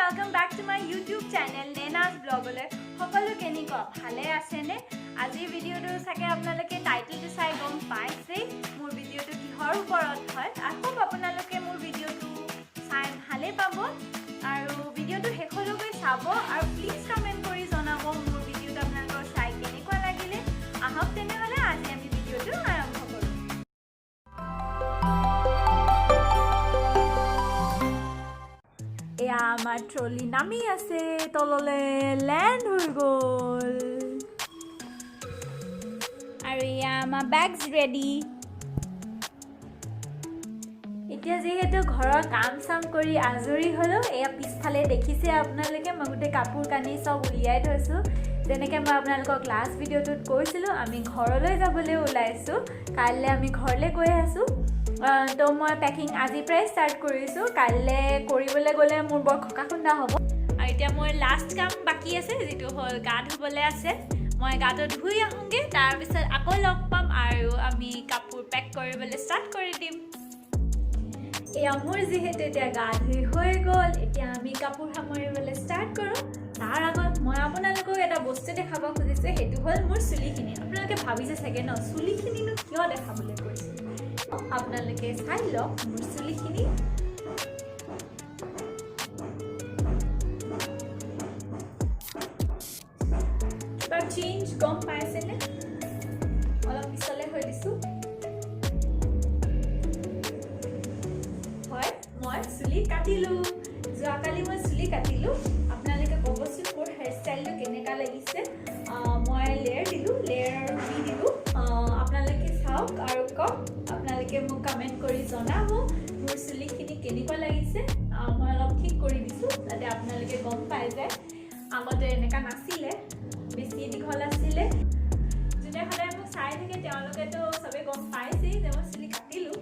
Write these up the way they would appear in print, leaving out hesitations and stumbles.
welcome back to my YouTube channel Nena's Blogole. সকলো কেনেকুৱা ভালে আছে নে? আজি ভিডিওটো সাকে আপোনালোকে টাইটেলটো চাই গম পাইছে মোৰ ভিডিওটো কিহৰ ওপৰত হয়। I hope আপোনালোকে মোৰ ভিডিওটো চাই ভালে পাব আৰু ভিডিওটো শেষলৈকে চাব আৰু প্লিজ কমেন্ট কৰি জনাব মোৰ ভিডিওটো আপোনালোকৰ চাই কেনেকুৱা লাগিলে। আহক তেনেহলে আজি আমি ভিডিওটো আৰম্ভ কৰো। এয়া আমাৰ ট্ৰলি নামি আছে তললে ল্যান্ড হৈ গ'ল আৰু এয়া আমাৰ বেগস ৰেডি। এতিয়া যেহেতু ঘৰৰ কাম চাম কৰি আজৰি হলো এয়া পিছফালে দেখিছে আপোনালোকে মই গোটে কাপোৰ কানি সব উলিয়াই থৈছো। যেনেকৈ মই আপোনালোকক লাষ্ট ভিডিওটোত কৈছিলো আমি ঘৰলৈ যাবলৈ ওলাইছো। কাইলৈ আমি ঘৰলৈ গৈ আছো। তো মই পেকিং আজি প্ৰায় ষ্টাৰ্ট কৰিছো। কাইলৈ কৰিবলৈ গ'লে মোৰ বৰ খকাখুন্দা হ'ব। আৰু এতিয়া মোৰ লাষ্ট কাম বাকি আছে যেটো হ'ল গা ধুবলৈ আছে। মই গাটো ধুই আহোঁগে তাৰ পিছত আকৌ লগ পাম আৰু আমি কাপোৰ পেক কৰিবলৈ ষ্টাৰ্ট কৰি দিম। এয়া মোৰ যিহেতু এতিয়া গা ধুই হৈ গ'ল এতিয়া আমি কাপোৰ সামৰিবলৈ ষ্টাৰ্ট কৰোঁ। তাৰ আগত মই আপোনালোকক এটা বস্তু দেখাব খুজিছোঁ সেইটো হ'ল মোৰ চুলিখিনি। আপোনালোকে ভাবিছে চাগে ন চুলিখিনিনো কিয় দেখাবলৈ কৈছে। আপোনালোকে চাই লওক মোৰ চুলিখিনি। কিবা চেঞ্জ গম পাইছেনে? অলপ পিছলে হৈ দিছোঁ। হয় মই চুলি কাটিলোঁ। যোৱাকালি মই চুলি কাটিলোঁ। আপোনালোকে ক'বচোন মোৰ হেয়াৰ ষ্টাইলটো কেনেকুৱা লাগিছে। মই লেয়াৰ দিলোঁ লেয়াৰ আৰু ভি দিলোঁ। আপোনালোকে চাওক আৰু কওক। আপোনালোকে মোক কমেণ্ট কৰি জনাব মোৰ চুলিখিনি কেনেকুৱা লাগিছে। মই অলপ ঠিক কৰি দিছোঁ যাতে আপোনালোকে গম পাই যায় আগতে এনেকুৱা নাছিলে বেছি দীঘল আছিলে। যোনে সদায় মোক চাই থাকে তেওঁলোকেতো চবেই গম পাইছেই যে মই চুলি কাটিলোঁ।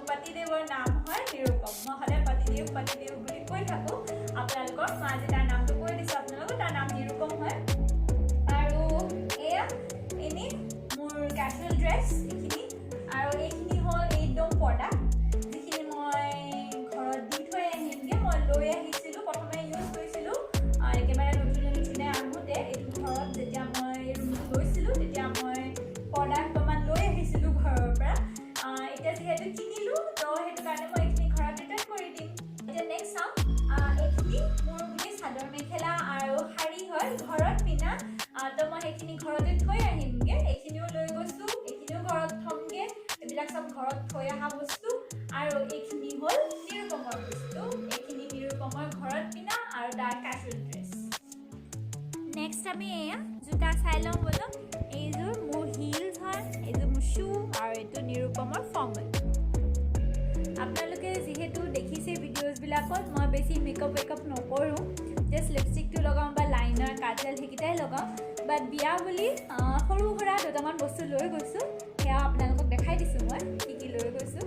পতিদেৱৰ নাম হয় নিৰুপম। মই সদায় পতিদেৱ বুলি কৈ থাকোঁ আপোনালোকক। মই আজি তাৰ নামটো কৈ দিছোঁ আপোনালোকক। তাৰ নাম নিৰুপম হয়। আৰু এয়া এনেই মোৰ কেজুৱেল ড্ৰেছ এইখিনি। আৰু এইখিনি হ'ল একদম প্ৰডাক্ট যিখিনি মই ঘৰত দি থৈ আহিমগৈ। মই লৈ আহিছিলোঁ প্ৰথমে ইউজ কৰিছিলোঁ একেবাৰে নতুনে আহোঁতে এইটো ঘৰত যেতিয়া মই ৰুমটো লৈছিলোঁ তেতিয়া মই প্ৰডাক্ট অকণমান লৈ আহিছিলোঁ ঘৰৰ পৰা। এতিয়া যিহেতু কিনিলোঁ তো সেইটো কাৰণে মই এইখিনি ঘৰত ৰিটাৰ্ণ কৰি দিম। এতিয়া নেক্সট চাম এইখিনি মোৰ গোটেই চাদৰ মেখেলা আৰু শাৰী হয় ঘৰত পিন্ধা। তো মই সেইখিনি ঘৰতে থৈ আহিমগৈ। এইখিনিও লৈ গৈছোঁ এইখিনিও ঘৰত থ'মগৈ। এইবিলাক চব ঘৰত থৈ অহা বস্তু। আৰু এইখিনি হ'ল নিৰুপমৰ বস্তু। এইখিনি নিৰুপমৰ ঘৰত পিন্ধা আৰু তাৰ কেজুৱেল ড্ৰেছ। নেক্সট আমি এয়া জোতা চাই লওঁ ব'লক। এইযোৰ মোৰ হিলছ হয় এইযোৰ মোৰ শ্বু আৰু এইটো নিৰুপমৰ ফৰ্মেল। আপোনালোকে যিহেতু দেখিছে ভিডিঅ'জবিলাকত মই বেছি মেকআপ নকৰোঁ। জাষ্ট লিপষ্টিকটো লগাওঁ বা লাইনাৰ কাজল সেইকেইটাই লগাওঁ। বাট বিয়া বুলি সৰু সুৰা দুটামান বস্তু লৈ গৈছোঁ। সেয়া আপোনালোকক দেখাই দিছোঁ মই কি কি লৈ গৈছোঁ।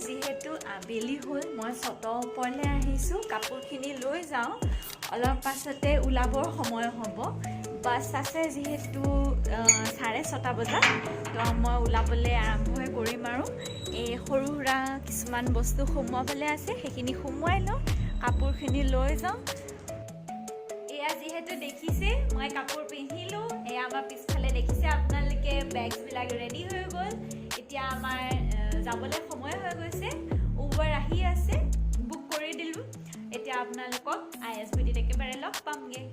যিহেতু আবেলি হ'ল মই ছটৰ ওপৰলৈ আহিছোঁ কাপোৰখিনি লৈ যাওঁ অলপ পাছতে ওলাবৰ সময় হ'ব বাছ আছে যিহেতু 6:30 বজাত তো মই ওলাবলৈ আৰম্ভই কৰিম আৰু এই সৰু সুৰা কিছুমান বস্তু সোমোৱাবলৈ আছে সেইখিনি সোমোৱাই লওঁ কাপোৰখিনি লৈ যাওঁ এয়া যিহেতু দেখিছে মই কাপোৰ পিন্ধিলোঁ এয়া আমাৰ পিছফালে দেখিছে আপোনালোকে বেগছবিলাক ৰেডি হৈ গ'ল এতিয়া আমাৰ যাবলৈ সময় হৈ গৈছে উবৰ আহি আছে বুক কৰি দিলোঁ এতিয়া আপোনালোকক ISBTত একেবাৰে লগ পামগৈ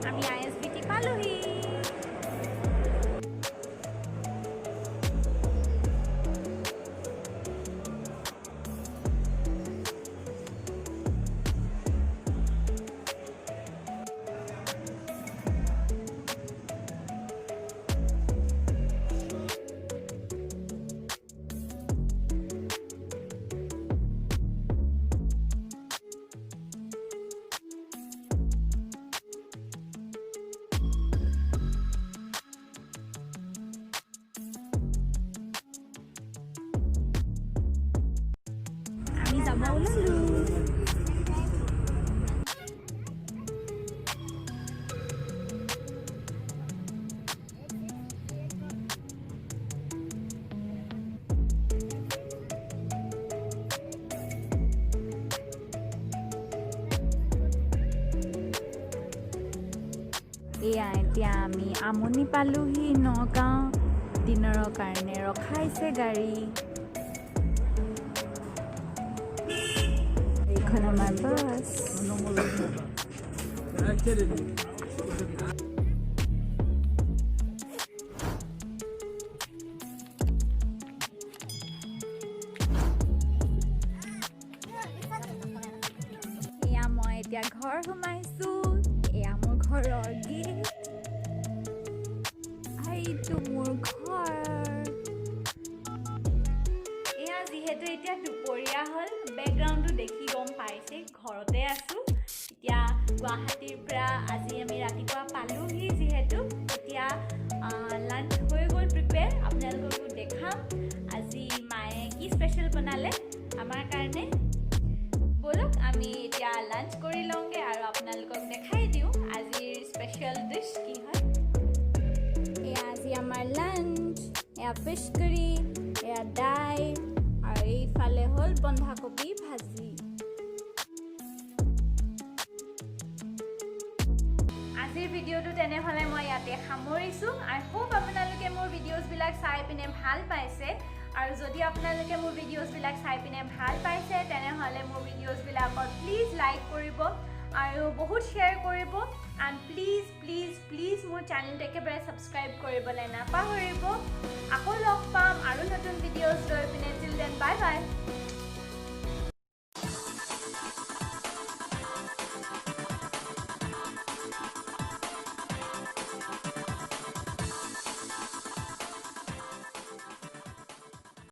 আমি ISBT পালোহি যাব ওলালোঁ এয়া এতিয়া আমি আমনি পালোহি নগাঁও দিনৰ কাৰণে ৰখাইছে গাড়ী এইখন আমাৰ বাছ এয়া মই এতিয়া ঘৰ সোমাইছোঁ এয়া মোৰ ঘৰৰ গেট এইটো মোৰ ঘৰ এয়া যিহেতু এতিয়া দুপৰীয়া হ'ল বেকগ্ৰাউণ্ডটো দেখি গম পাইছে ঘৰতে আছোঁ এতিয়া গুৱাহাটীৰ পৰা আজি আমি ৰাতিপুৱা পালোহি যিহেতু এতিয়া লাঞ্চ হৈ গ'ল প্ৰিপেয়াৰ আপোনালোককো দেখাম আজি মায়ে কি স্পেচিয়েল বনালে আমাৰ কাৰণে বলক আমি এতিয়া লাঞ্চ কৰি লওঁগৈ আৰু আপোনালোকক দেখাই দিওঁ আজিৰ স্পেচিয়েল ডিছ কি হয় এয়া আজি আমাৰ লাঞ্চ এয়া ফিছ কাৰী এয়া দাইল আৰু এইফালে হ'ল বন্ধাকবি ভাজি আজিৰ ভিডিঅ'টো তেনেহ'লে মই ইয়াতে সামৰিছোঁ আই হোপ আপোনালোকে মোৰ ভিডিঅ'ছবিলাক চাই পিনে ভাল পাইছে আৰু যদি আপোনালোকে মোৰ ভিডিঅ'ছবিলাক চাই পিনে ভাল পাইছে তেনেহ'লে মোৰ ভিডিঅ'ছবিলাকত প্লিজ লাইক কৰিব আৰু বহুত শ্বেয়াৰ কৰিব এণ্ড প্লিজ প্লিজ প্লিজ মোৰ চেনেলটো একেবাৰে ছাবস্ক্ৰাইব কৰিবলৈ নাপাহৰিব